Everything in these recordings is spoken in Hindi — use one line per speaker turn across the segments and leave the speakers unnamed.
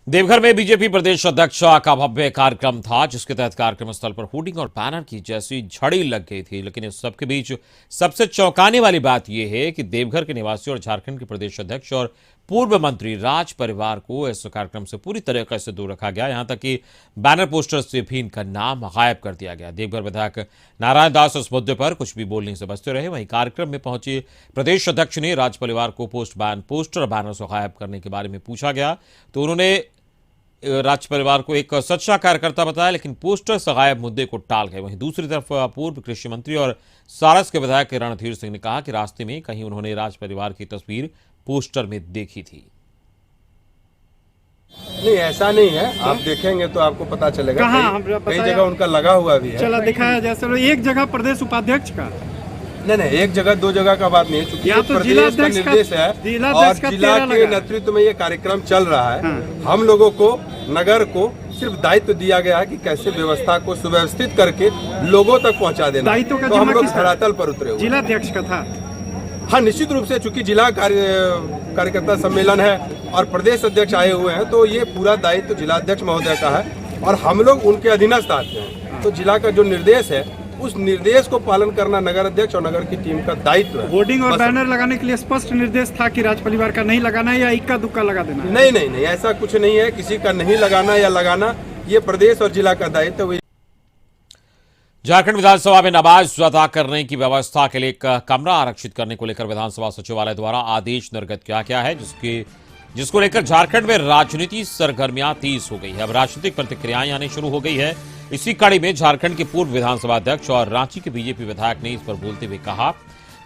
देवघर में बीजेपी प्रदेश अध्यक्ष का भव्य कार्यक्रम था, जिसके तहत कार्यक्रम स्थल पर होर्डिंग और बैनर की जैसी झड़ी लग गई थी। लेकिन इस सबके बीच सबसे चौंकाने वाली बात यह है कि देवघर के निवासी और झारखंड के प्रदेश अध्यक्ष और पूर्व मंत्री राज परिवार को इस कार्यक्रम से पूरी तरीके से दूर रखा गया। यहां तक कि बैनर पोस्टर से भी इनका नाम गायब कर दिया गया। देवघर विधायक नारायण दास इस मुद्दे पर कुछ भी बोलने से बचते रहे। वहीं कार्यक्रम में पहुंचे प्रदेश अध्यक्ष ने राज परिवार को पोस्टर बैनर से गायब करने के बारे में पूछा गया तो उन्होंने राज परिवार को एक सच्चा कार्यकर्ता बताया, लेकिन पोस्टर से गायब मुद्दे को टाल गए। वहीं दूसरी तरफ पूर्व कृषि मंत्री और सारस के विधायक रणधीर सिंह ने कहा कि रास्ते में कहीं उन्होंने राज परिवार की तस्वीर पोस्टर में देखी थी।
नहीं, ऐसा नहीं है। आप देखेंगे तो आपको पता चलेगा। कई जगह उनका लगा हुआ भी है।
चला दिखाया जैसे एक जगह प्रदेश उपाध्यक्ष का
नहीं, एक जगह दो जगह का बात नहीं है, क्योंकि तो प्रदेश का निर्देश है और जिला के नेतृत्व में ये कार्यक्रम चल रहा है। हम लोगों को, नगर को सिर्फ दायित्व दिया गया है कि कैसे व्यवस्था को सुव्यवस्थित करके लोगों तक पहुंचा देना। तो हम लोग धरातल पर उतरे हुए।
जिलाध्यक्ष का था।
हाँ, निश्चित रूप से, चूंकि जिला कार्यकर्ता सम्मेलन है और प्रदेश अध्यक्ष आए हुए हैं, तो ये पूरा दायित्व जिलाध्यक्ष महोदय का है और हम लोग उनके अधीनस्थ आते हैं। तो जिला का जो निर्देश है, उस निर्देश को पालन करना नगर अध्यक्ष और नगर की टीम का दायित्व है।
होर्डिंग और बैनर लगाने के लिए स्पष्ट निर्देश था कि राज परिवार का नहीं लगाना है या इक्का दुक्का लगा देना है?
नहीं, ऐसा कुछ नहीं है। किसी का नहीं लगाना या लगाना, ये प्रदेश और जिला का दायित्व है।
झारखंड विधानसभा में नमाज अदा करने की व्यवस्था के लिए एक कमरा आरक्षित करने को लेकर विधानसभा सचिवालय द्वारा आदेश निर्गत किया गया है, जिसको लेकर झारखंड में राजनीति सरगर्मियां तेज हो गई है। अब राजनीतिक प्रतिक्रियाएं आनी शुरू हो गई है। इसी कड़ी में झारखंड के पूर्व विधानसभा अध्यक्ष और रांची के बीजेपी विधायक ने इस पर बोलते हुए कहा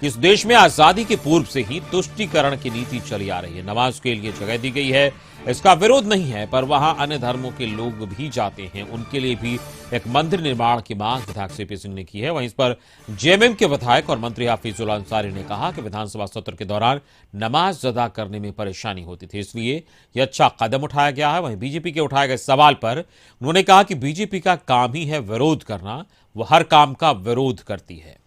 कि इस देश में आजादी के पूर्व से ही तुष्टीकरण की नीति चली आ रही है। नमाज के लिए जगह दी गई है, इसका विरोध नहीं है, पर वहां अन्य धर्मों के लोग भी जाते हैं, उनके लिए भी एक मंदिर निर्माण की मांग विधायक सीपी सिंह ने की है। वहीं इस पर जेएमएम के विधायक और मंत्री हाफिजुल अंसारी ने कहा कि विधानसभा सत्र के दौरान नमाज अदा करने में परेशानी होती थी, इसलिए यह अच्छा कदम उठाया गया है। वहीं बीजेपी के उठाए गए सवाल पर उन्होंने कहा कि बीजेपी का काम ही है विरोध करना, वह हर काम का विरोध करती है।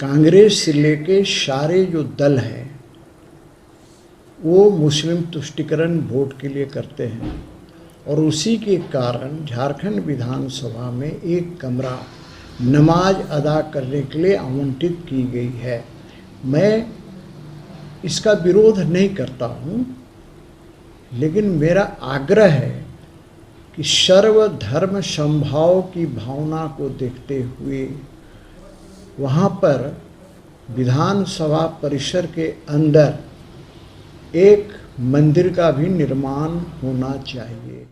कांग्रेस से लेके सारे जो दल हैं वो मुस्लिम तुष्टीकरण वोट के लिए करते हैं और उसी के कारण झारखंड विधानसभा में एक कमरा नमाज अदा करने के लिए आवंटित की गई है। मैं इसका विरोध नहीं करता हूँ, लेकिन मेरा आग्रह है कि सर्वधर्म समभाव की भावना को देखते हुए वहाँ पर विधानसभा परिसर के अंदर एक मंदिर का भी निर्माण होना चाहिए।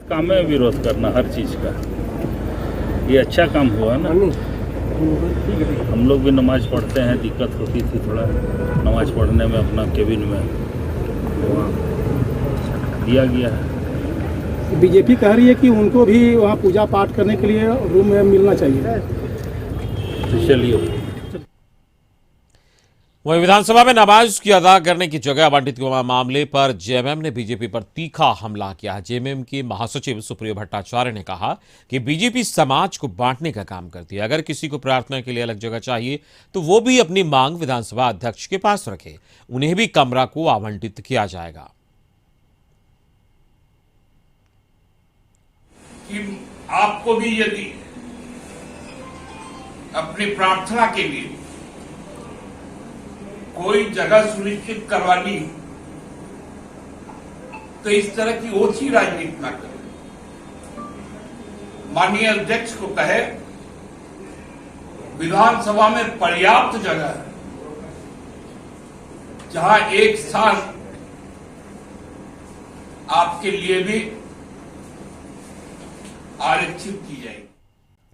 काम है विरोध करना हर चीज का, ये अच्छा काम हुआ ना। हम लोग भी नमाज पढ़ते हैं, दिक्कत होती थी थोड़ा नमाज पढ़ने में, अपना केबिन में वहाँ दिया गया है।
बीजेपी कह रही है कि उनको भी वहाँ पूजा पाठ करने के लिए रूम में मिलना चाहिए।
तो चलिए।
वहीं विधानसभा में नमाज की अदा करने की जगह आवंटित मामले पर जेएमएम ने बीजेपी पर तीखा हमला किया है। जेएमएम के महासचिव सुप्रियो भट्टाचार्य ने कहा कि बीजेपी समाज को बांटने का काम करती है। अगर किसी को प्रार्थना के लिए अलग जगह चाहिए तो वो भी अपनी मांग विधानसभा अध्यक्ष के पास रखे, उन्हें भी कमरा को आवंटित किया जाएगा।
कि आपको भी यदि अपनी प्रार्थना के लिए कोई जगह सुनिश्चित करवानी तो इस तरह की ओछी राजनीति ना करें। माननीय अध्यक्ष को कहे विधानसभा में पर्याप्त जगह है जहां एक स्थान आपके लिए भी आरक्षित की जाएगी।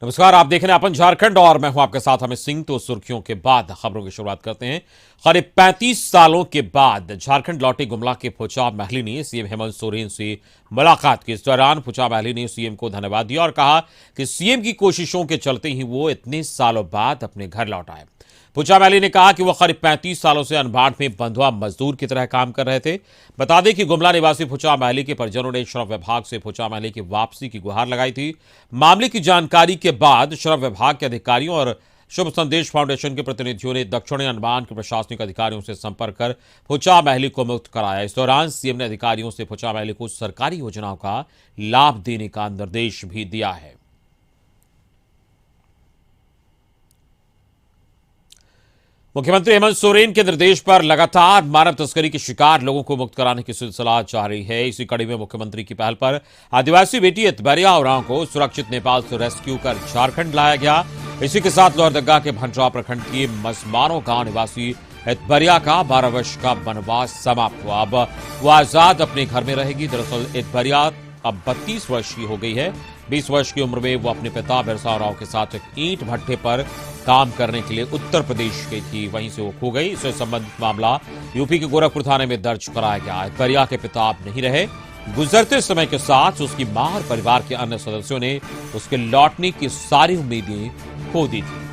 नमस्कार, आप देख रहे हैं अपन झारखंड और मैं हूं आपके साथ अमित सिंह। तो सुर्खियों के बाद खबरों की शुरुआत करते हैं। करीब 35 सालों के बाद झारखंड लौटे गुमला के फुचा महली ने सीएम हेमंत सोरेन से मुलाकात की। इस दौरान फुचा महली ने सीएम को धन्यवाद दिया और कहा कि सीएम की कोशिशों के चलते ही वो इतने सालों बाद अपने घर लौट आए। फुचा महली ने कहा कि वह करीब 35 सालों से अनबांट में बंधुआ मजदूर की तरह काम कर रहे थे। बता दें कि गुमला निवासी फुचा महली के परिजनों ने श्रम विभाग से फुचा महली की वापसी की गुहार लगाई थी। मामले की जानकारी के बाद श्रम विभाग के अधिकारियों और शुभ संदेश फाउंडेशन के प्रतिनिधियों ने दक्षिणी अंडमान के प्रशासनिक अधिकारियों से संपर्क कर फुचा महली को मुक्त कराया। इस दौरान सीएम ने अधिकारियों से फुचा महली को सरकारी योजनाओं का लाभ देने का निर्देश भी दिया है। मुख्यमंत्री हेमंत सोरेन के निर्देश पर लगातार मानव तस्करी के शिकार लोगों को मुक्त कराने की सिलसिला जारी है। इसी कड़ी में मुख्यमंत्री की पहल पर आदिवासी बेटी एतबरिया उरांव को सुरक्षित नेपाल से रेस्क्यू कर झारखंड लाया गया। इसी के साथ लोहरदगा के भंटरा प्रखंड की मसमानो गांव निवासी एतबरिया का 12 वर्ष का वनवास समाप्त हुआ। अब वो आजाद अपने घर में रहेगी। दरअसल एतबरिया अब 32 वर्ष की हो गई है। 20 वर्ष की उम्र में वो अपने पिता बिरसा राव के साथ एक ईंट भट्ठे पर काम करने के लिए उत्तर प्रदेश गई थी, वहीं से वो खो गई। इससे संबंधित मामला यूपी के गोरखपुर थाने में दर्ज कराया गया। एतबरिया के पिता अब नहीं रहे। गुजरते समय के साथ उसकी मां और परिवार के अन्य सदस्यों ने उसके लौटने की सारी उम्मीदें खो दी थी।